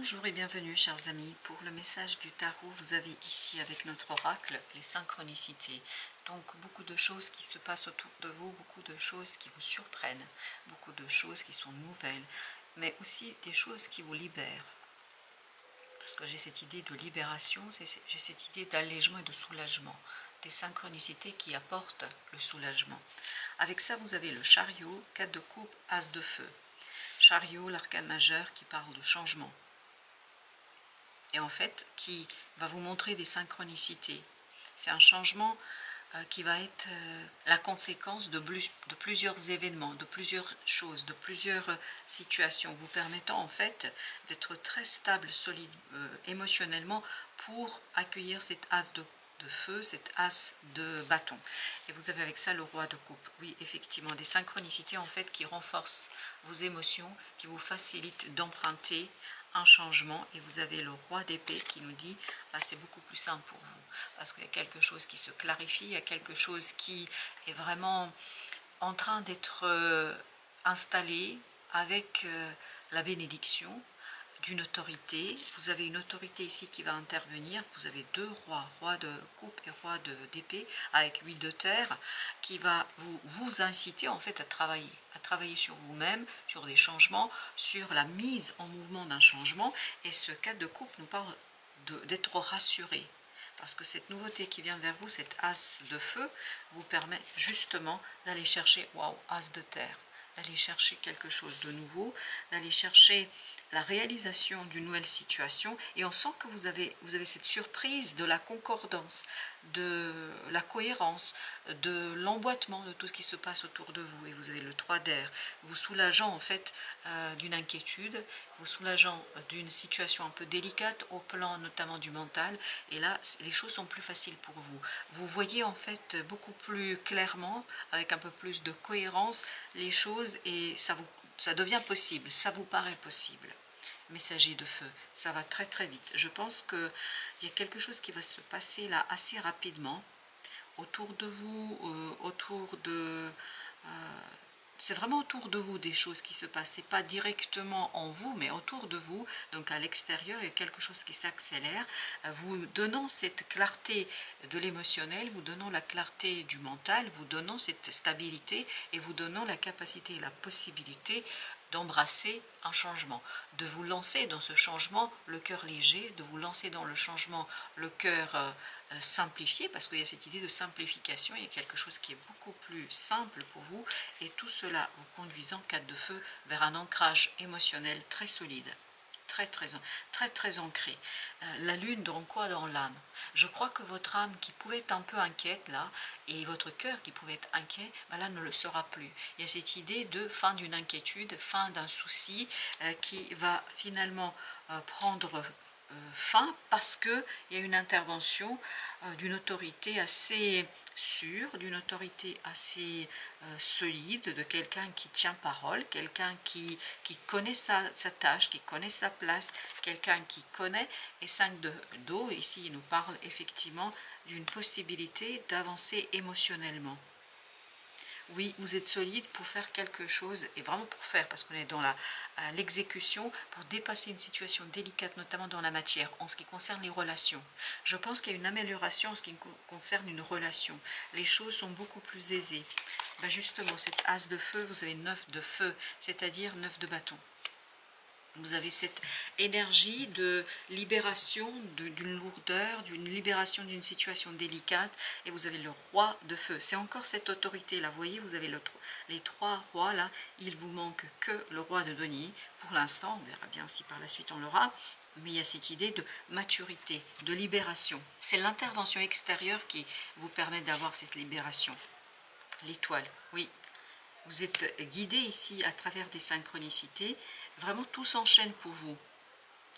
Bonjour et bienvenue chers amis. Pour le message du tarot, vous avez ici avec notre oracle les synchronicités. Donc beaucoup de choses qui se passent autour de vous, beaucoup de choses qui vous surprennent, beaucoup de choses qui sont nouvelles, mais aussi des choses qui vous libèrent. Parce que j'ai cette idée de libération, j'ai cette idée d'allègement et de soulagement, des synchronicités qui apportent le soulagement. Avec ça, vous avez le chariot, 4 de coupe, as de feu. Chariot, l'arcane majeur qui parle de changement. Et en fait, qui va vous montrer des synchronicités. C'est un changement qui va être la conséquence de plusieurs événements, de plusieurs choses, de plusieurs situations, vous permettant en fait d'être très stable, solide émotionnellement pour accueillir cet as de feu, cet as de bâton. Et vous avez avec ça le roi de coupe. Oui, effectivement, des synchronicités en fait qui renforcent vos émotions, qui vous facilitent d'emprunter un changement. Et vous avez le roi d'épée qui nous dit c'est beaucoup plus simple pour vous parce qu'il y a quelque chose qui se clarifie, il y a quelque chose qui est vraiment en train d'être installé avec la bénédiction d'une autorité. Vous avez une autorité ici qui va intervenir. Vous avez deux rois, roi de coupe et roi d'épée, avec 8 de terre, qui va vous inciter en fait à travailler sur vous-même, sur des changements, sur la mise en mouvement d'un changement. Et ce 4 de coupe nous parle d'être rassuré. Parce que cette nouveauté qui vient vers vous, cet as de feu, vous permet justement d'aller chercher, waouh, as de terre, d'aller chercher quelque chose de nouveau, d'aller chercher la réalisation d'une nouvelle situation. Et on sent que vous avez cette surprise de la concordance, de la cohérence, de l'emboîtement de tout ce qui se passe autour de vous. Et vous avez le 3 d'air, vous soulageant en fait d'une inquiétude, vous soulageant d'une situation un peu délicate au plan notamment du mental. Et là, les choses sont plus faciles pour vous. Vous voyez en fait beaucoup plus clairement, avec un peu plus de cohérence, les choses, et ça devient possible, ça vous paraît possible. Messager de feu, ça va très très vite. Je pense qu'il y a quelque chose qui va se passer là assez rapidement autour de vous, c'est vraiment autour de vous des choses qui se passent. C'est pas directement en vous, mais autour de vous, donc à l'extérieur, il y a quelque chose qui s'accélère, vous donnant cette clarté de l'émotionnel, vous donnant la clarté du mental, vous donnant cette stabilité et vous donnant la capacité et la possibilité d'embrasser un changement, de vous lancer dans ce changement le cœur léger, de vous lancer dans le changement le cœur simplifié, parce qu'il y a cette idée de simplification, il y a quelque chose qui est beaucoup plus simple pour vous, et tout cela vous conduisant, 4 de feu, vers un ancrage émotionnel très solide. Très ancré. La lune dans quoi? Dans l'âme. Je crois que votre âme qui pouvait être un peu inquiète là, et votre cœur qui pouvait être inquiet, là ne le sera plus. Il y a cette idée de fin d'une inquiétude, fin d'un souci qui va finalement prendre fin parce qu'il y a une intervention d'une autorité assez sûre, d'une autorité assez solide, de quelqu'un qui tient parole, quelqu'un qui connaît sa tâche, qui connaît sa place, quelqu'un qui connaît. Et 5 d'eau, ici il nous parle effectivement d'une possibilité d'avancer émotionnellement. Oui, vous êtes solide pour faire quelque chose, et vraiment pour faire, parce qu'on est dans l'exécution, pour dépasser une situation délicate, notamment dans la matière, en ce qui concerne les relations. Je pense qu'il y a une amélioration en ce qui concerne une relation. Les choses sont beaucoup plus aisées. Ben justement, cet as de feu, vous avez 9 de feu, c'est-à-dire 9 de bâton. Vous avez cette énergie de libération d'une lourdeur, d'une libération d'une situation délicate, et vous avez le roi de feu. C'est encore cette autorité-là. Vous voyez, vous avez les 3 rois là. Il vous manque que le roi de denier. Pour l'instant, on verra bien si par la suite on l'aura. Mais il y a cette idée de maturité, de libération. C'est l'intervention extérieure qui vous permet d'avoir cette libération. L'étoile, oui. Vous êtes guidé ici à travers des synchronicités. Vraiment, tout s'enchaîne pour vous.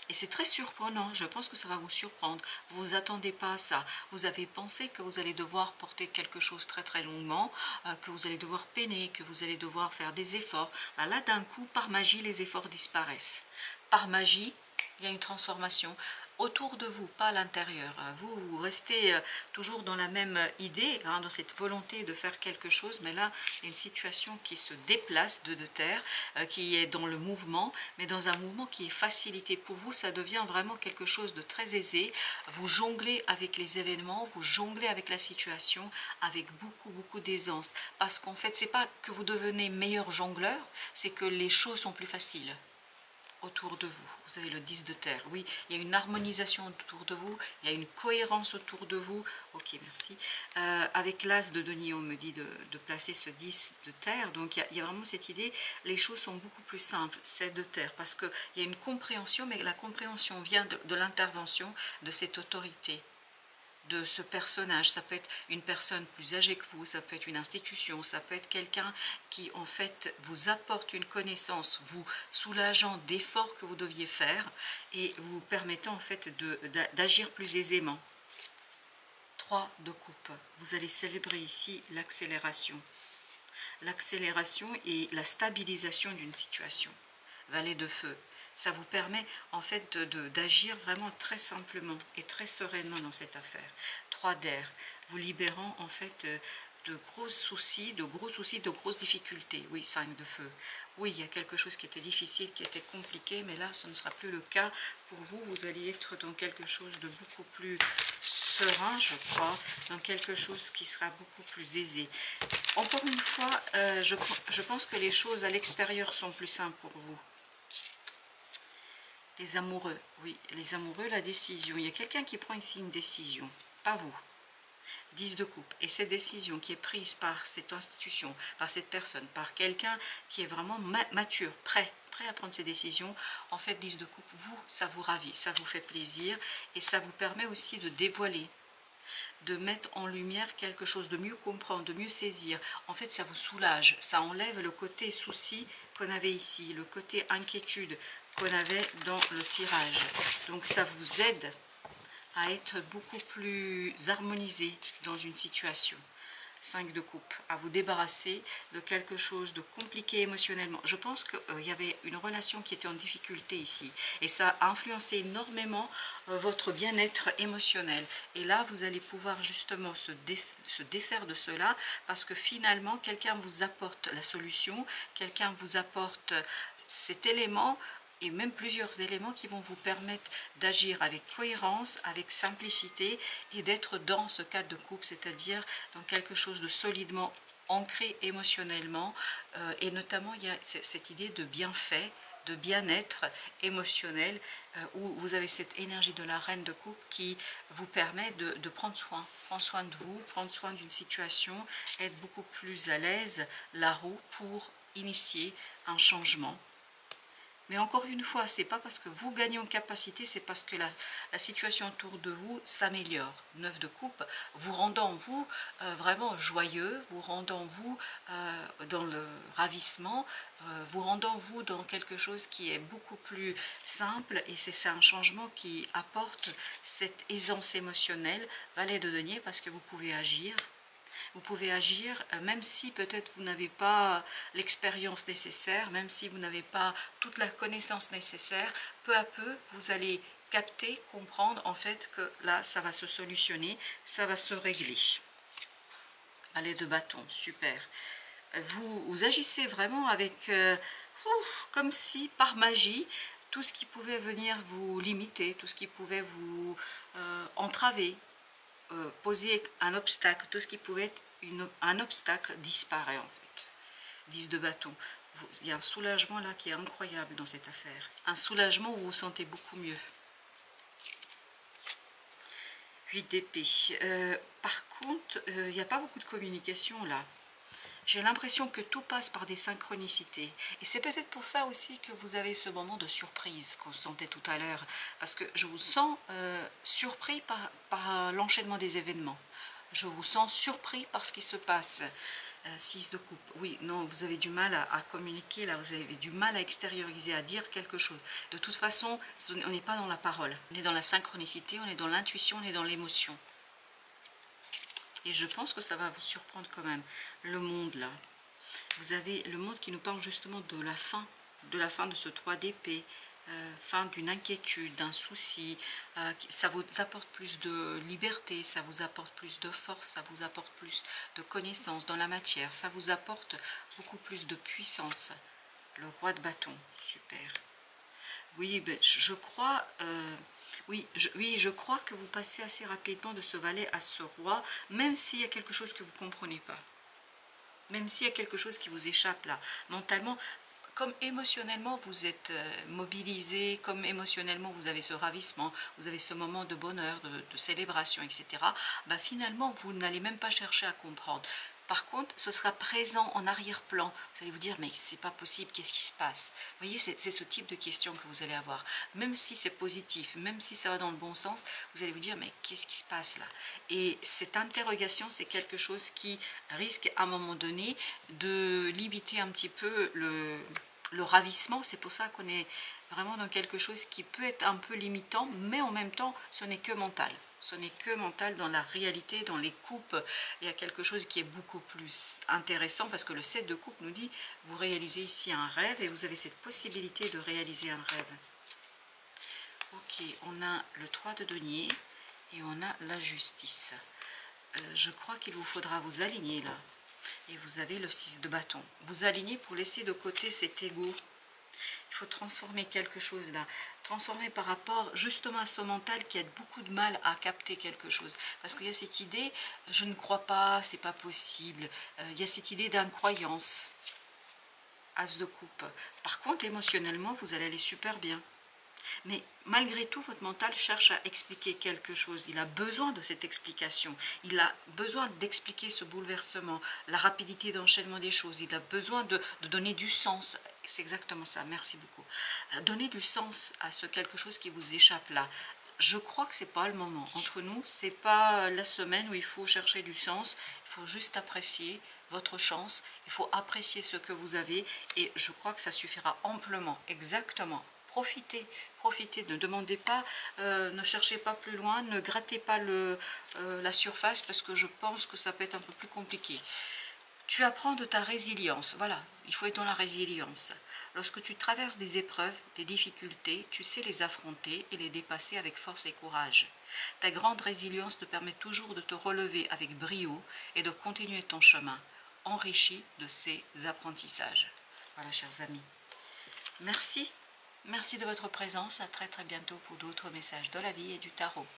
Et c'est très surprenant, je pense que ça va vous surprendre. Vous ne vous attendez pas à ça. Vous avez pensé que vous allez devoir porter quelque chose très longuement, que vous allez devoir peiner, que vous allez devoir faire des efforts. Là, d'un coup, par magie, les efforts disparaissent. Par magie, il y a une transformation. autour de vous, pas à l'intérieur. Vous restez toujours dans la même idée, hein, dans cette volonté de faire quelque chose, mais là, il y a une situation qui se déplace de terre, qui est dans le mouvement, mais dans un mouvement qui est facilité. Pour vous, ça devient vraiment quelque chose de très aisé. Vous jonglez avec les événements, vous jonglez avec la situation, avec beaucoup d'aisance. Parce qu'en fait, c'est pas que vous devenez meilleur jongleur, c'est que les choses sont plus faciles autour de vous. Vous avez le 10 de terre. Oui, il y a une harmonisation autour de vous, il y a une cohérence autour de vous. Ok, merci. Avec l'as de denier, on me dit de placer ce 10 de terre. Donc, il y a vraiment cette idée, les choses sont beaucoup plus simples, c'est de terre, parce qu'il y a une compréhension, mais la compréhension vient de l'intervention de cette autorité, de ce personnage. Ça peut être une personne plus âgée que vous, ça peut être une institution, ça peut être quelqu'un qui en fait vous apporte une connaissance, vous soulageant d'efforts que vous deviez faire et vous permettant en fait d'agir plus aisément. 3 de coupe, vous allez célébrer ici l'accélération. L'accélération et la stabilisation d'une situation. Valet de feu. Ça vous permet en fait d'agir vraiment très simplement et très sereinement dans cette affaire. 3 d'air, vous libérant en fait de gros soucis, de grosses difficultés. Oui, 5 de feu. Oui, il y a quelque chose qui était difficile, qui était compliqué, mais là, ce ne sera plus le cas pour vous. Vous allez être dans quelque chose de beaucoup plus serein, je crois, dans quelque chose qui sera beaucoup plus aisé. Encore une fois, je pense que les choses à l'extérieur sont plus simples pour vous. Les amoureux, oui, les amoureux, la décision. Il y a quelqu'un qui prend ici une décision, pas vous. 10 de coupe. Et cette décision qui est prise par cette institution, par cette personne, par quelqu'un qui est vraiment mature, prêt à prendre ses décisions, en fait, 10 de coupe, vous, ça vous ravit, ça vous fait plaisir et ça vous permet aussi de dévoiler, de mettre en lumière quelque chose, de mieux comprendre, de mieux saisir. En fait, ça vous soulage, ça enlève le côté souci qu'on avait ici, le côté inquiétude qu'on avait dans le tirage. Donc ça vous aide à être beaucoup plus harmonisé dans une situation. 5 de coupe, à vous débarrasser de quelque chose de compliqué émotionnellement. Je pense qu'il y avait une relation qui était en difficulté ici et ça a influencé énormément votre bien-être émotionnel. Et là, vous allez pouvoir justement se défaire de cela parce que finalement, quelqu'un vous apporte la solution, quelqu'un vous apporte cet élément et même plusieurs éléments qui vont vous permettre d'agir avec cohérence, avec simplicité et d'être dans ce cadre de couple, c'est-à-dire dans quelque chose de solidement ancré émotionnellement et notamment il y a cette idée de bienfait, de bien-être émotionnel où vous avez cette énergie de la reine de coupe qui vous permet de prendre soin de vous, prendre soin d'une situation, être beaucoup plus à l'aise, la roue pour initier un changement. Mais encore une fois, c'est pas parce que vous gagnez en capacité, c'est parce que la situation autour de vous s'améliore. 9 de coupe, vous rendant vous vraiment joyeux, vous rendant vous dans le ravissement, vous rendant vous dans quelque chose qui est beaucoup plus simple et c'est un changement qui apporte cette aisance émotionnelle. Valet de denier parce que vous pouvez agir. Vous pouvez agir même si peut-être vous n'avez pas l'expérience nécessaire, même si vous n'avez pas toute la connaissance nécessaire, peu à peu vous allez capter, comprendre en fait que là ça va se solutionner, ça va se régler. Valet de bâton, super. Vous agissez vraiment avec, comme si par magie, tout ce qui pouvait venir vous limiter, tout ce qui pouvait vous entraver, poser un obstacle, tout ce qui pouvait être un obstacle disparaît en fait. 10 de bâton. Il y a un soulagement là qui est incroyable dans cette affaire. Un soulagement où vous vous sentez beaucoup mieux. 8 d'épée. Par contre, il n'y a pas beaucoup de communication là. J'ai l'impression que tout passe par des synchronicités. Et c'est peut-être pour ça aussi que vous avez ce moment de surprise qu'on sentait tout à l'heure. Parce que je vous sens surpris par l'enchaînement des événements. Je vous sens surpris par ce qui se passe. 6 de coupe. Oui, non, vous avez du mal à communiquer, là, vous avez du mal à extérioriser, à dire quelque chose. De toute façon, on n'est pas dans la parole. On est dans la synchronicité, on est dans l'intuition, on est dans l'émotion. Et je pense que ça va vous surprendre quand même. Le monde, là. Vous avez le monde qui nous parle justement de la fin de ce 3 d'épée, fin d'une inquiétude, d'un souci, ça vous apporte plus de liberté, ça vous apporte plus de force, ça vous apporte plus de connaissances dans la matière, ça vous apporte beaucoup plus de puissance. Le roi de bâton, super. Oui, ben, je crois, oui, je crois que vous passez assez rapidement de ce valet à ce roi, même s'il y a quelque chose que vous ne comprenez pas. Même s'il y a quelque chose qui vous échappe là, mentalement, comme émotionnellement vous êtes mobilisé, comme émotionnellement vous avez ce ravissement, vous avez ce moment de bonheur, de célébration, etc., bah finalement vous n'allez même pas chercher à comprendre. Par contre, ce sera présent en arrière-plan. Vous allez vous dire, mais c'est pas possible, qu'est-ce qui se passe? Vous voyez, c'est ce type de questions que vous allez avoir. Même si c'est positif, même si ça va dans le bon sens, vous allez vous dire, mais qu'est-ce qui se passe là? Et cette interrogation, c'est quelque chose qui risque à un moment donné de limiter un petit peu le ravissement. C'est pour ça qu'on est vraiment dans quelque chose qui peut être un peu limitant, mais en même temps, ce n'est que mental. Ce n'est que mental. Dans la réalité, dans les coupes, il y a quelque chose qui est beaucoup plus intéressant parce que le 7 de coupe nous dit, vous réalisez ici un rêve et vous avez cette possibilité de réaliser un rêve. Ok, on a le 3 de denier et on a la justice. Je crois qu'il vous faudra vous aligner là. Et vous avez le 6 de bâton. Vous alignez pour laisser de côté cet ego. Il faut transformer quelque chose là. Transformer par rapport justement à ce mental qui a beaucoup de mal à capter quelque chose. Parce qu'il y a cette idée, je ne crois pas, c'est pas possible. Il y a cette idée d'incroyance. As de coupe. Par contre, émotionnellement, vous allez aller super bien. Mais malgré tout, votre mental cherche à expliquer quelque chose. Il a besoin de cette explication. Il a besoin d'expliquer ce bouleversement, la rapidité d'enchaînement des choses. Il a besoin de donner du sens. C'est exactement ça, merci beaucoup. Donner du sens à ce quelque chose qui vous échappe là. Je crois que ce n'est pas le moment. Entre nous, ce n'est pas la semaine où il faut chercher du sens. Il faut juste apprécier votre chance. Il faut apprécier ce que vous avez. Et je crois que ça suffira amplement. Exactement. Profitez, profitez, ne demandez pas, ne cherchez pas plus loin, ne grattez pas la surface parce que je pense que ça peut être un peu plus compliqué. Tu apprends de ta résilience, voilà, il faut être dans la résilience. Lorsque tu traverses des épreuves, des difficultés, tu sais les affronter et les dépasser avec force et courage. Ta grande résilience te permet toujours de te relever avec brio et de continuer ton chemin, enrichi de ces apprentissages. Voilà, chers amis. Merci. Merci de votre présence, à très bientôt pour d'autres messages de la vie et du tarot.